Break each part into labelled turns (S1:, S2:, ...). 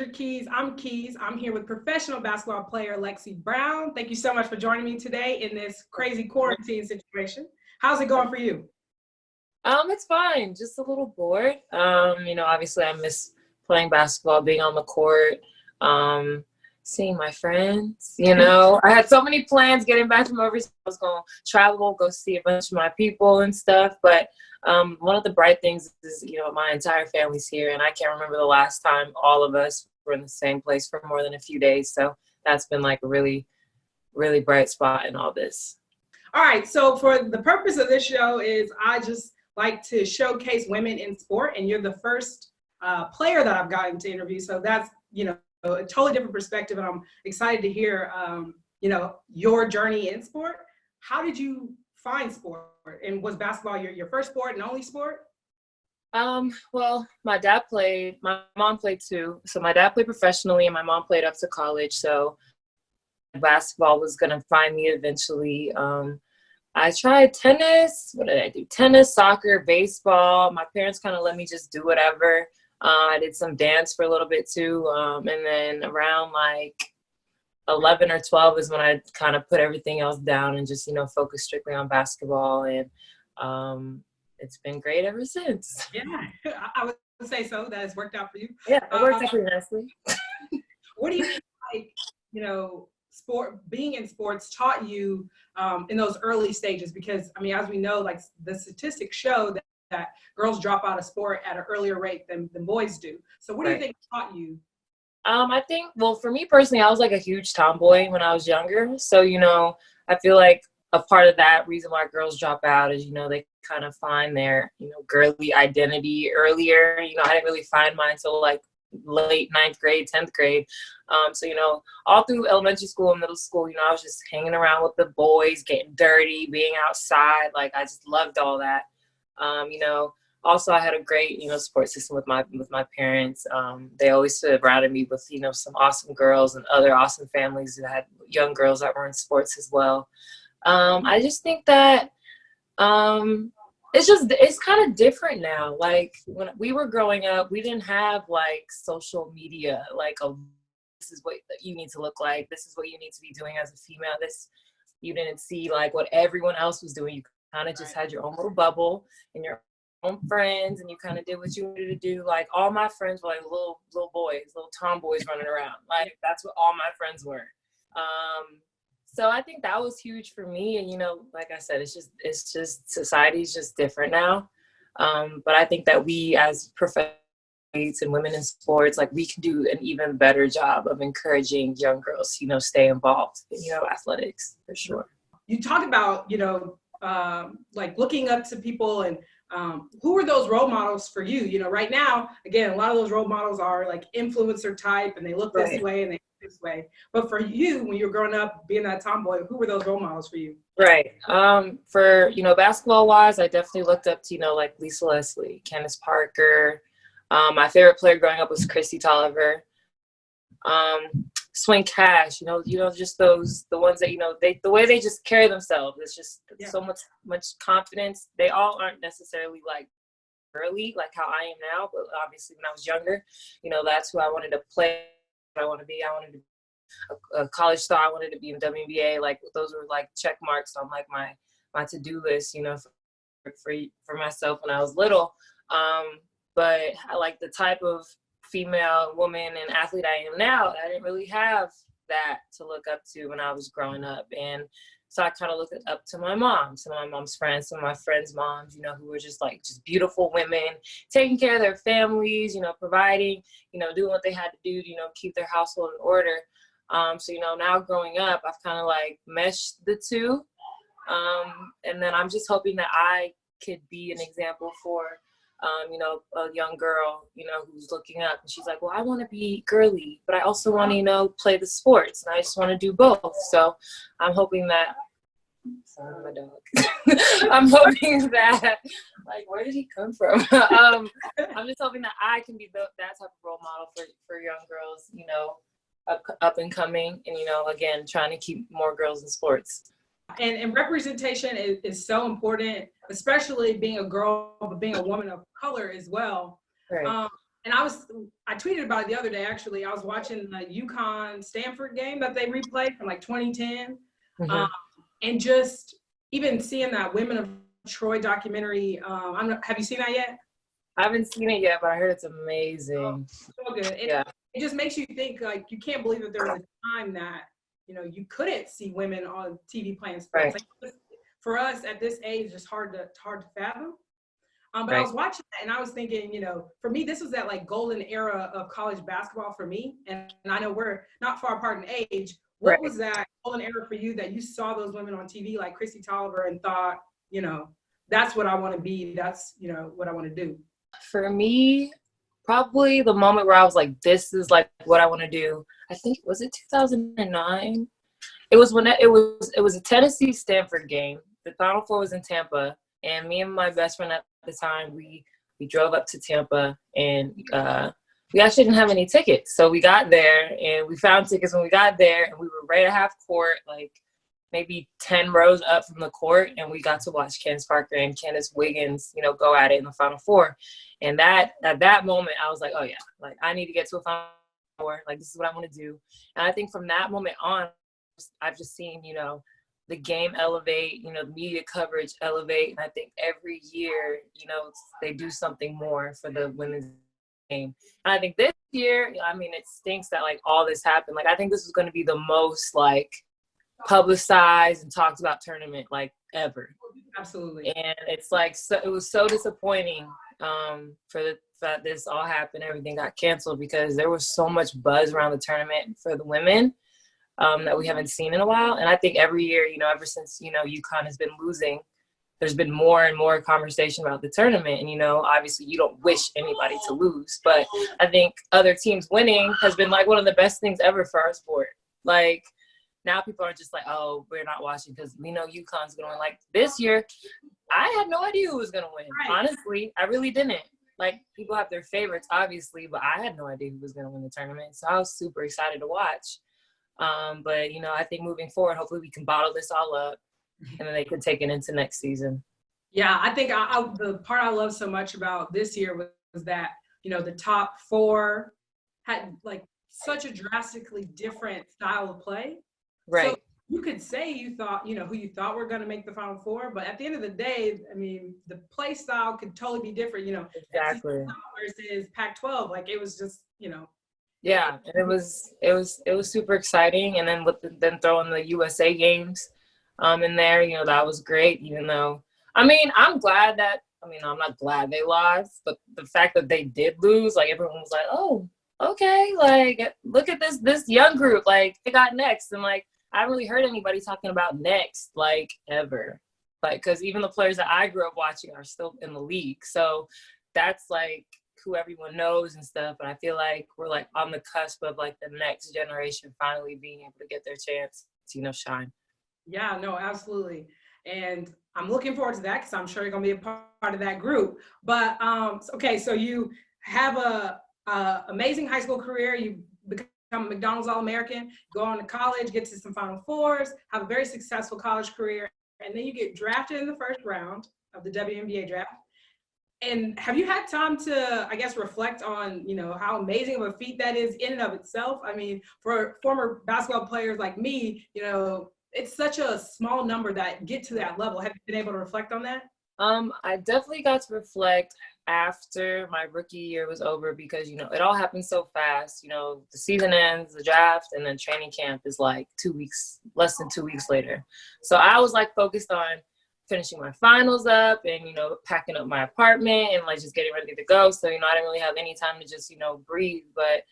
S1: Major Keys. I'm Keys. I'm here with professional basketball player Lexie Brown. Thank you so much for joining me today in this crazy quarantine situation. How's it going for you?
S2: It's fine. Just a little bored. Obviously I miss playing basketball, being on the court, seeing my friends. I had so many plans getting back from overseas. I was going to travel, go see a bunch of my people and stuff. But one of the bright things is, my entire family's here, and I can't remember the last time all of us were in the same place for more than a few days. So that's been like a really, really bright spot in all this.
S1: All right. So for the purpose of this show is I just like to showcase women in sport, and you're the first player that I've gotten to interview. So that's, a totally different perspective, and I'm excited to hear, your journey in sport. How did you find sport, and was basketball your first sport and only sport?
S2: Well, my mom played too. So my dad played professionally and my mom played up to college. So basketball was going to find me eventually. I tried tennis. What did I do? Tennis, soccer, baseball. My parents kind of let me just do whatever. I did some dance for a little bit too. And then around like 11 or 12 is when I kind of put everything else down and just, focus strictly on basketball. And it's been great ever since.
S1: Yeah, I would say so. That has worked out for you.
S2: Yeah, it worked out pretty nicely.
S1: What do you think, being in sports taught you in those early stages? Because, as we know, like the statistics show that girls drop out of sport at an earlier rate than boys do. So what do you think taught you?
S2: I think, well, for me personally, I was like a huge tomboy when I was younger. So, I feel like a part of that reason why girls drop out is, they kind of find their, girly identity earlier. I didn't really find mine until like late 9th grade, 10th grade. So, all through elementary school and middle school, I was just hanging around with the boys, getting dirty, being outside. Like, I just loved all that. Also I had a great, support system with my parents. They always surrounded me with, some awesome girls and other awesome families that had young girls that were in sports as well. I just think that it's kind of different now. Like when we were growing up, we didn't have like social media, like this is what you need to look like. This is what you need to be doing as a female. You didn't see like what everyone else was doing. You kind of just had your own little bubble and your own friends, and you kind of did what you wanted to do. Like all my friends were like little boys, little tomboys running around. Like that's what all my friends were. So I think that was huge for me. And, like I said, it's just society's just different now. But I think that we as professionals and women in sports, like we can do an even better job of encouraging young girls, stay involved in, athletics for sure.
S1: You talk about, like looking up to people, and who are those role models for you? Right now, again, a lot of those role models are like influencer type, and they look this way and they look this way. But for you, when you were growing up, being that tomboy, who were those role models for you?
S2: Right. For, basketball wise, I definitely looked up to, like Lisa Leslie, Candace Parker. My favorite player growing up was Christy Tolliver. Swing Cash, just the ones that, the way they just carry themselves. It's just so much confidence. They all aren't necessarily like early, like how I am now, but obviously when I was younger, that's who I wanted to play. I wanted to be a college star. I wanted to be in WNBA. Like those were like check marks on like my to-do list, for myself when I was little. But I like the type of female woman and athlete I am now. I didn't really have that to look up to when I was growing up. And so I kind of looked up to my mom, some of my mom's friends, some of my friends' moms, who were just beautiful women, taking care of their families, providing, doing what they had to do to, keep their household in order. So, now growing up, I've kind of like meshed the two. And then I'm just hoping that I could be an example for a young girl, who's looking up and she's like, well, I want to be girly, but I also want to, play the sports, and I just want to do both. So I'm hoping that, sorry, my dog. I'm hoping that, like, where did he come from? I'm just hoping that I can be that type of role model for young girls, up and coming, and, again, trying to keep more girls in sports.
S1: And representation is so important, especially being a girl, but being a woman of color as well.
S2: Right.
S1: And I tweeted about it the other day, actually. I was watching the UConn-Stanford game that they replayed from like 2010.
S2: Mm-hmm.
S1: And just even seeing that Women of Troy documentary, have you seen that yet?
S2: I haven't seen it yet, but I heard it's amazing.
S1: So good.
S2: Yeah.
S1: It just makes you think, like, you can't believe that there was a time that, you couldn't see women on TV playing sports.
S2: Right.
S1: Like, for us at this age, it's just hard to fathom. But
S2: Right.
S1: I was watching that and I was thinking, for me, this was that like golden era of college basketball for me. And I know we're not far apart in age. What was that golden era for you that you saw those women on TV like Chrissy Tolliver and thought, that's what I want to be. That's, what I want to do.
S2: For me, probably the moment where I was like, this is like what I want to do. I think, was it 2009? It was when it was a Tennessee Stanford game. The Final Four was in Tampa, and me and my best friend at the time, we drove up to Tampa, and we actually didn't have any tickets. So we got there, and we found tickets when we got there, and we were right at half court, like maybe 10 rows up from the court, and we got to watch Candace Parker and Candace Wiggins, go at it in the Final Four. And at that moment, I was like, oh yeah, like I need to get to a Final Four. Like, this is what I want to do. And I think from that moment on, I've just seen, the game elevate, the media coverage elevate. And I think every year, they do something more for the women's game. And I think this year, I mean, it stinks that like all this happened. Like, I think this is going to be the most like publicized and talked about tournament like ever.
S1: Absolutely.
S2: And it's like, so it was so disappointing for the fact this all happened. Everything got canceled because there was so much buzz around the tournament for the women that we haven't seen in a while. And I think every year, ever since, UConn has been losing, there's been more and more conversation about the tournament. And, obviously you don't wish anybody to lose, but I think other teams winning has been like one of the best things ever for our sport. Like, now people are just like, oh, we're not watching because we know UConn's going to win. Like, this year, I had no idea who was going to win. Right. Honestly, I really didn't. Like, people have their favorites, obviously, but I had no idea who was going to win the tournament. So I was super excited to watch. But, I think moving forward, hopefully we can bottle this all up and then they can take it into next season.
S1: Yeah, I think the part I love so much about this year was that, the top four had, like, such a drastically different style of play.
S2: Right.
S1: So you could say you thought, who you thought were going to make the Final Four, but at the end of the day, I mean, the play style could totally be different,
S2: Exactly.
S1: Versus Pac-12. Like, it was just,
S2: Yeah, and it was super exciting. And then then throwing the USA games in there, that was great. Even though, I'm not glad they lost, but the fact that they did lose, like everyone was like, oh, okay, like look at this young group, like they got next. And like I haven't really heard anybody talking about next like ever, like because even the players that I grew up watching are still in the league, so that's like who everyone knows and stuff. But I feel like we're like on the cusp of like the next generation finally being able to get their chance to shine. Yeah,
S1: no, absolutely. And I'm looking forward to that because I'm sure you're gonna be a part of that group. But okay, so you have a amazing high school career. You become a McDonald's All-American, go on to college, get to some Final Fours, have a very successful college career, and then you get drafted in the first round of the WNBA Draft. And have you had time to, I guess, reflect on, how amazing of a feat that is in and of itself? I mean, for former basketball players like me, it's such a small number that get to that level. Have you been able to reflect on that?
S2: I definitely got to reflect after my rookie year was over because, it all happened so fast. The season ends, the draft, and then training camp is like less than 2 weeks later. So I was like focused on finishing my finals up and, packing up my apartment and like just getting ready to go. So, I didn't really have any time to just, breathe. But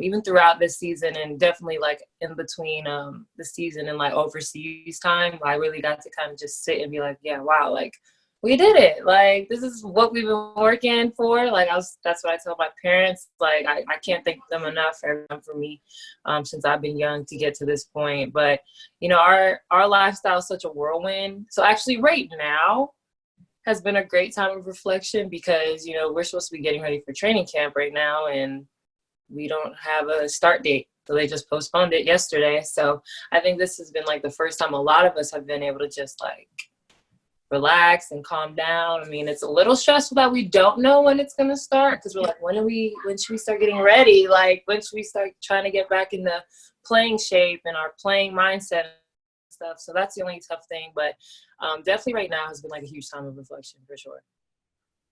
S2: even throughout this season and definitely like in between the season and like overseas time, I really got to kind of just sit and be like, yeah, wow, like we did it. Like, this is what we've been working for. Like, that's what I tell my parents. Like, I can't thank them enough for me since I've been young to get to this point. But, our lifestyle is such a whirlwind. So actually right now has been a great time of reflection because, we're supposed to be getting ready for training camp right now and we don't have a start date. So they just postponed it yesterday. So I think this has been like the first time a lot of us have been able to just like relax and calm down. I mean, it's a little stressful that we don't know when it's going to start, because we're like, when should we start getting ready? Like, when should we start trying to get back in the playing shape and our playing mindset and stuff? So that's the only tough thing. But definitely right now has been like a huge time of reflection for sure.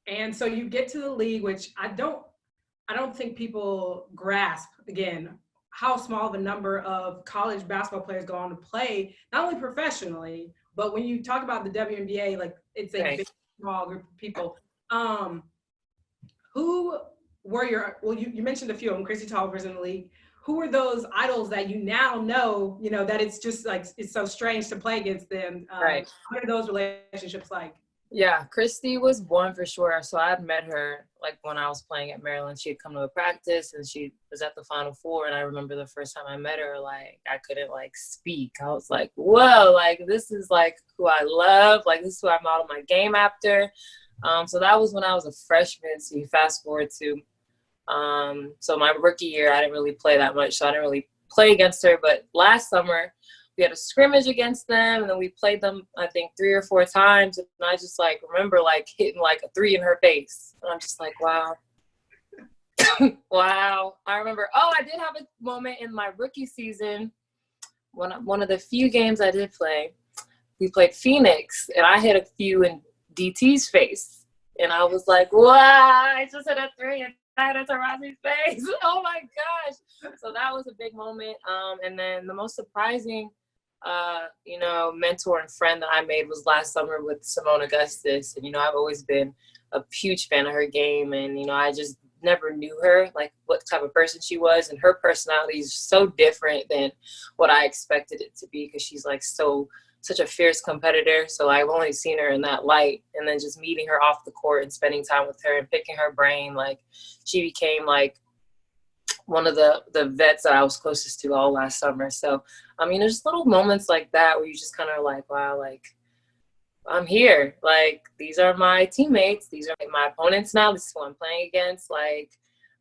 S1: And so you get to the league, which I don't think people grasp, again, how small of a number of college basketball players go on to play, not only professionally, but when you talk about the WNBA, like it's a
S2: Right.
S1: big, small group of people. Who were you mentioned a few of them, Chrissy Tolliver's in the league. Who were those idols that you now know, that it's just like, it's so strange to play against them?
S2: Right.
S1: What are those relationships like?
S2: Yeah, Christy was one for sure. So I had met her like when I was playing at Maryland. She had come to a practice and she was at the Final Four. And I remember the first time I met her, like I couldn't like speak. I was like, whoa, like this is like who I love. Like this is who I model my game after. So that was when I was a freshman. So you fast forward to, so my rookie year, I didn't really play that much. So I didn't really play against her. But last summer, we had a scrimmage against them, and then we played them, I think, 3 or 4 times. And I just, like, remember, like, hitting, like, a 3 in her face. And I'm just like, wow. Wow. I remember, I did have a moment in my rookie season. One of the few games I did play, we played Phoenix, and I hit a few in DT's face. And I was like, wow, I just hit a 3 and I hit a Tarazi's face. Oh, my gosh. So that was a big moment. And then the most surprising mentor and friend that I made was last summer with Simone Augustus. And, I've always been a huge fan of her game. And, I just never knew her, like what type of person she was. And her personality is so different than what I expected it to be, because she's like such a fierce competitor. So I've only seen her in that light. And then just meeting her off the court and spending time with her and picking her brain, like she became like one of the vets that I was closest to all last summer. So, there's just little moments like that where you just kind of like, wow, like I'm here. Like, these are my teammates. These are my opponents now. This is who I'm playing against. Like,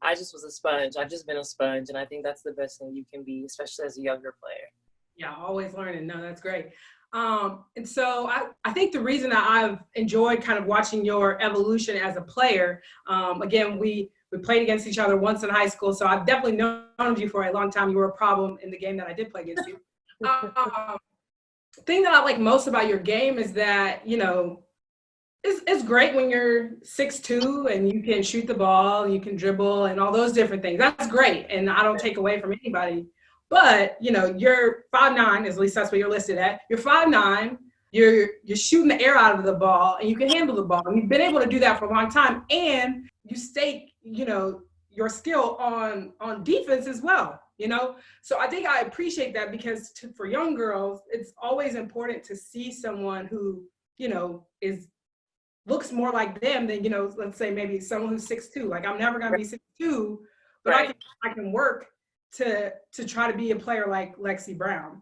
S2: I just was a sponge. I've just been a sponge. And I think that's the best thing you can be, especially as a younger player.
S1: Yeah, always learning. No, that's great. And so I think the reason that I've enjoyed kind of watching your evolution as a player, again, we played against each other once in high school, so I've definitely known of you for a long time. You were a problem in the game that I did play against you. Thing that I like most about your game is that, it's great when you're 6'2" and you can shoot the ball, you can dribble and all those different things. That's great, and I don't take away from anybody. But, you're 5'9", at least that's what you're listed at. You're 5'9", you're shooting the air out of the ball, and you can handle the ball. And you've been able to do that for a long time, and you stake, your skill on defense as well, So I think I appreciate that, because for young girls, it's always important to see someone who, looks more like them than, let's say maybe someone who's 6'2". Like, I'm never going to be 6'2", but right. I can work to try to be a player like Lexie Brown.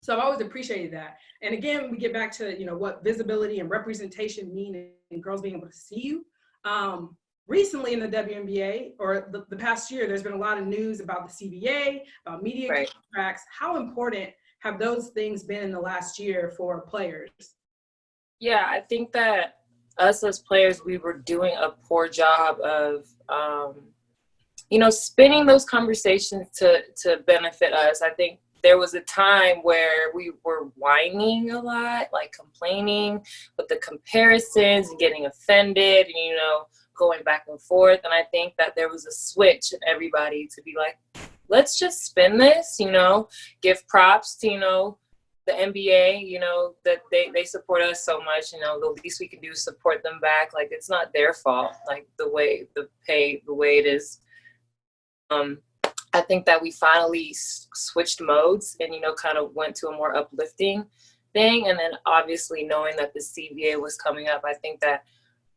S1: So I've always appreciated that. And again, we get back to, what visibility and representation mean in girls being able to see you. Recently in the WNBA, or the past year, there's been a lot of news about the CBA, about media contracts. How important have those things been in the last year for players? Yeah,
S2: I think that us as players, we were doing a poor job of, spinning those conversations to benefit us. I think there was a time where we were whining a lot, like complaining with the comparisons and getting offended and, going back and forth. And I think that there was a switch in everybody to be like, let's just spin this, give props to, the NBA, that they support us so much, the least we can do is support them back. Like, it's not their fault, like the way it is. I think that we finally switched modes and, kind of went to a more uplifting thing. And then obviously knowing that the CBA was coming up, I think that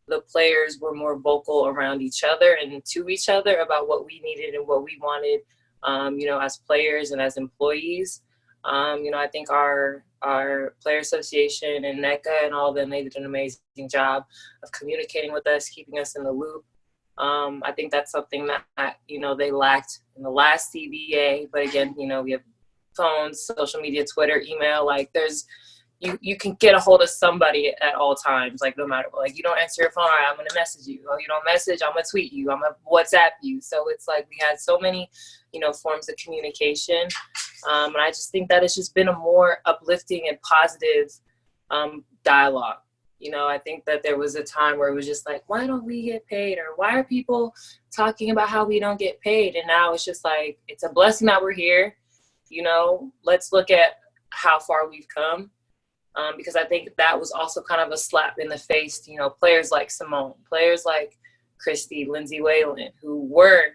S2: the players were more vocal around each other and to each other about what we needed and what we wanted, as players and as employees. I think our player association and NECA and all of them, they did an amazing job of communicating with us, keeping us in the loop. I think that's something that, they lacked in the last CBA. But again, we have phones, social media, Twitter, email. Like, there's you can get a hold of somebody at all times, like no matter what. Like you don't answer your phone, all right, I'm gonna message you. Oh, you don't message, I'm gonna tweet you, I'm gonna WhatsApp you. So it's like we had so many, forms of communication. And I just think that it's just been a more uplifting and positive dialogue. I think that there was a time where it was just like, why don't we get paid? Or why are people talking about how we don't get paid? And now it's just like, it's a blessing that we're here. Let's look at how far we've come. Because I think that was also kind of a slap in the face to, players like Simone, players like Christy, Lindsay Whalen, who were,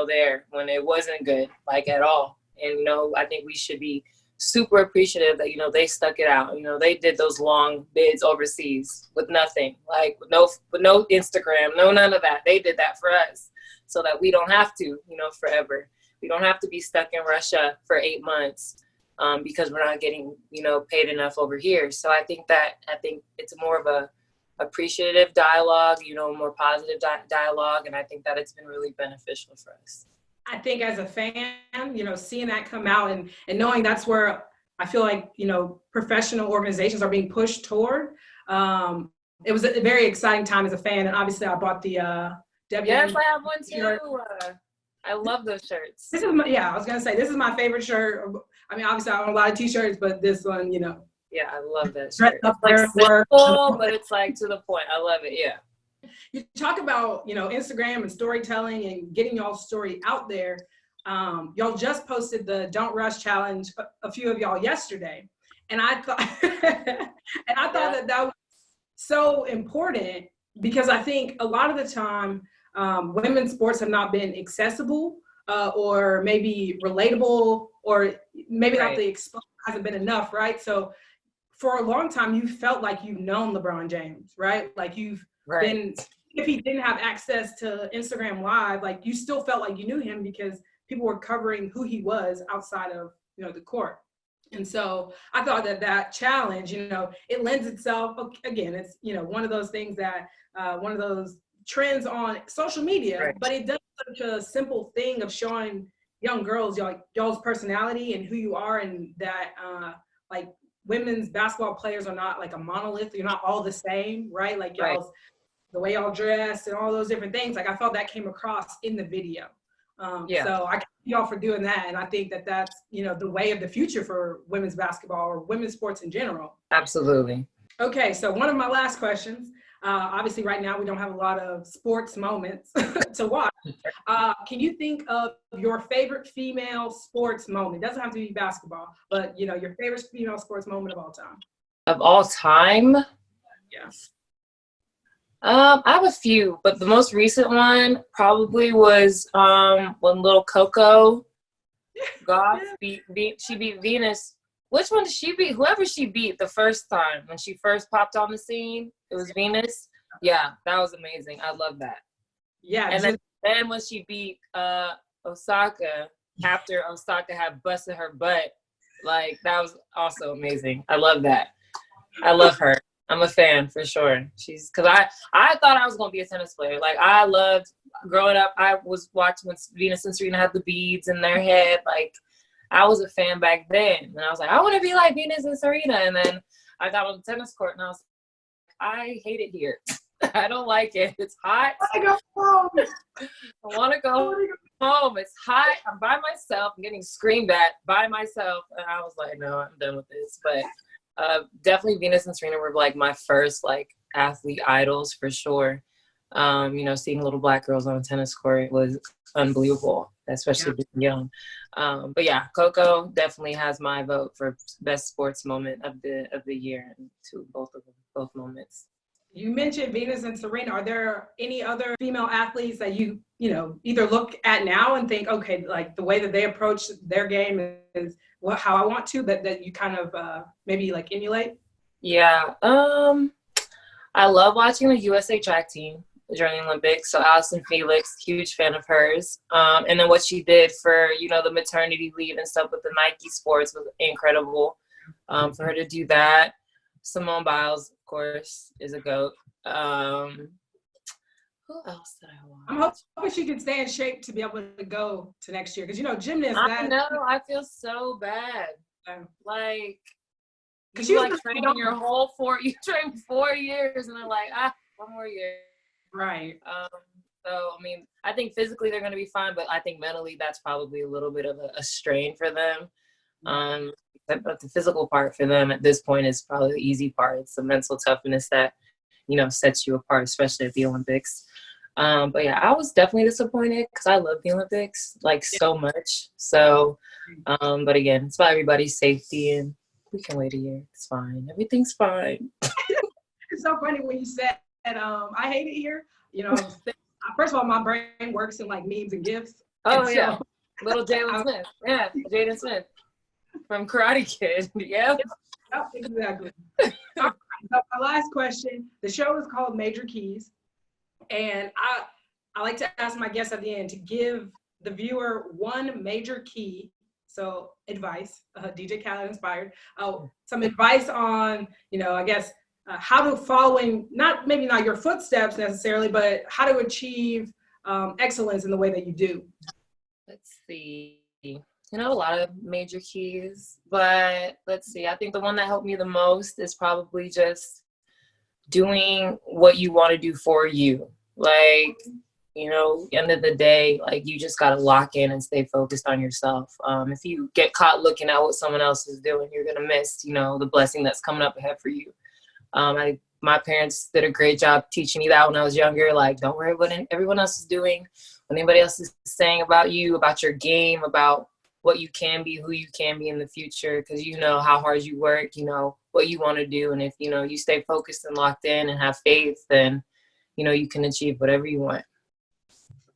S2: there when it wasn't good, like at all. And, I think we should be super appreciative that, they stuck it out. They did those long bids overseas with nothing, like with no Instagram, no none of that. They did that for us so that we don't have to, forever. We don't have to be stuck in Russia for 8 months. Because we're not getting, paid enough over here. So I think it's more of a appreciative dialogue, more positive dialogue. And I think that it's been really beneficial for us.
S1: I think as a fan, seeing that come out and knowing that's where I feel like, professional organizations are being pushed toward. It was a very exciting time as a fan. And obviously I bought the WNBA.
S2: Yes, I have one too. I love those shirts.
S1: I was going to say, this is my favorite shirt. I mean, obviously I own a lot of t-shirts, but this one,
S2: Yeah, I love that shirt. It's like simple, but it's like to the point. I love it, yeah.
S1: You talk about, Instagram and storytelling and getting y'all's story out there. Y'all just posted the Don't Rush Challenge, a few of y'all yesterday. And I thought, that was so important because I think a lot of the time, women's sports have not been accessible or maybe relatable or maybe not the exposure hasn't been enough, right? So for a long time, you felt like you've known LeBron James, right? Like you've been, if he didn't have access to Instagram Live, like you still felt like you knew him because people were covering who he was outside of, the court. And so I thought that challenge, it lends itself, again, it's, one of those things that, one of those trends on social media, but it does such a simple thing of showing young girls y'all's personality and who you are, and that like women's basketball players are not like a monolith. You're not all the same, right? Like y'all's the way y'all dress and all those different things. Like I felt that came across in the video. So I thank y'all for doing that, and I think that that's the way of the future for women's basketball or women's sports in general.
S2: Absolutely.
S1: Okay, so one of my last questions. Obviously, right now we don't have a lot of sports moments to watch. Can you think of your favorite female sports moment? It doesn't have to be basketball, but your favorite female sports moment of all time.
S2: Of all time?
S1: Yes.
S2: I have a few, but the most recent one probably was when little Coco Gauff beat Venus. Which one did she beat? Whoever she beat the first time when she first popped on the scene, it was Venus. Yeah, that was amazing. I love that.
S1: Yeah.
S2: And then when she beat Osaka, after Osaka had busted her butt, like that was also amazing. I love that. I love her. I'm a fan for sure. Because I thought I was going to be a tennis player. Like I loved growing up. I was watching when Venus and Serena had the beads in their head. Like I was a fan back then. And I was like, I want to be like Venus and Serena. And then I got on the tennis court and I was like, I hate it here. I don't like it. It's hot.
S1: I go home.
S2: I want to go home. It's hot. I'm by myself. I'm getting screamed at by myself. And I was like, no, I'm done with this. But definitely Venus and Serena were like my first like athlete idols for sure. Seeing little Black girls on a tennis court was unbelievable, especially being young. But yeah, Coco definitely has my vote for best sports moment of the year, and both moments.
S1: You mentioned Venus and Serena. Are there any other female athletes that you either look at now and think, okay, like the way that they approach their game is how I want to, that you kind of maybe like emulate?
S2: Yeah. I love watching the USA track team during the Olympics. So Allison Felix, huge fan of hers. And then what she did for, the maternity leave and stuff with the Nike Sports was incredible. For her to do that. Simone Biles, of course, is a GOAT. Who else did I watch?
S1: I'm hoping she can stay in shape to be able to go to next year. Because, gymnasts.
S2: I know. I feel so bad. Like, You like training your whole you train 4 years and they're like, 1 more year.
S1: Right.
S2: So, I mean, I think physically they're going to be fine, but I think mentally that's probably a little bit of a strain for them. But the physical part for them at this point is probably the easy part. It's the mental toughness that, sets you apart, especially at the Olympics. But yeah, I was definitely disappointed because I love the Olympics, so much. So, but again, it's about everybody's safety and we can wait a year. It's fine. Everything's fine.
S1: It's so funny when you said, I hate it here. First of all, my brain works in memes and GIFs.
S2: Oh, yeah. Little Jalen Smith. Yeah, Jaden Smith from Karate Kid. Yeah.
S1: Yep, exactly. All right, so my last question. The show is called Major Keys. And I like to ask my guests at the end to give the viewer one major key. So advice, DJ Khaled inspired. Some advice on, I guess, how to following, maybe not your footsteps necessarily, but how to achieve excellence in the way that you do.
S2: Let's see. A lot of major keys, but let's see. I think the one that helped me the most is probably just doing what you want to do for you. End of the day, you just got to lock in and stay focused on yourself. If you get caught looking at what someone else is doing, you're going to miss, the blessing that's coming up ahead for you. My parents did a great job teaching me that when I was younger. Don't worry what everyone else is doing, what anybody else is saying about you, about your game, about what you can be, who you can be in the future, because how hard you work, what you want to do. And if, you stay focused and locked in and have faith, then, you can achieve whatever you want.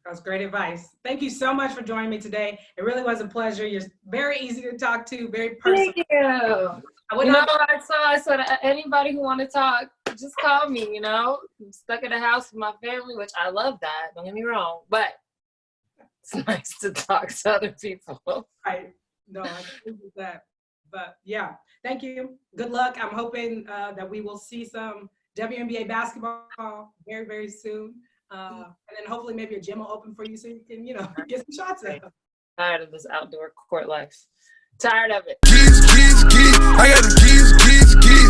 S1: That was great advice. Thank you so much for joining me today. It really was a pleasure. You're very easy to talk to, very personal.
S2: Thank you. I said anybody who want to talk, just call me, I'm stuck in the house with my family, which I love that. Don't get me wrong, but it's nice to talk to other people.
S1: Right. No, I agree with that. But yeah, thank you. Good luck. I'm hoping that we will see some WNBA basketball very, very soon. And then hopefully maybe a gym will open for you so you can, get some shots in.
S2: Tired of this outdoor court life. Tired of it.
S3: I got them keys.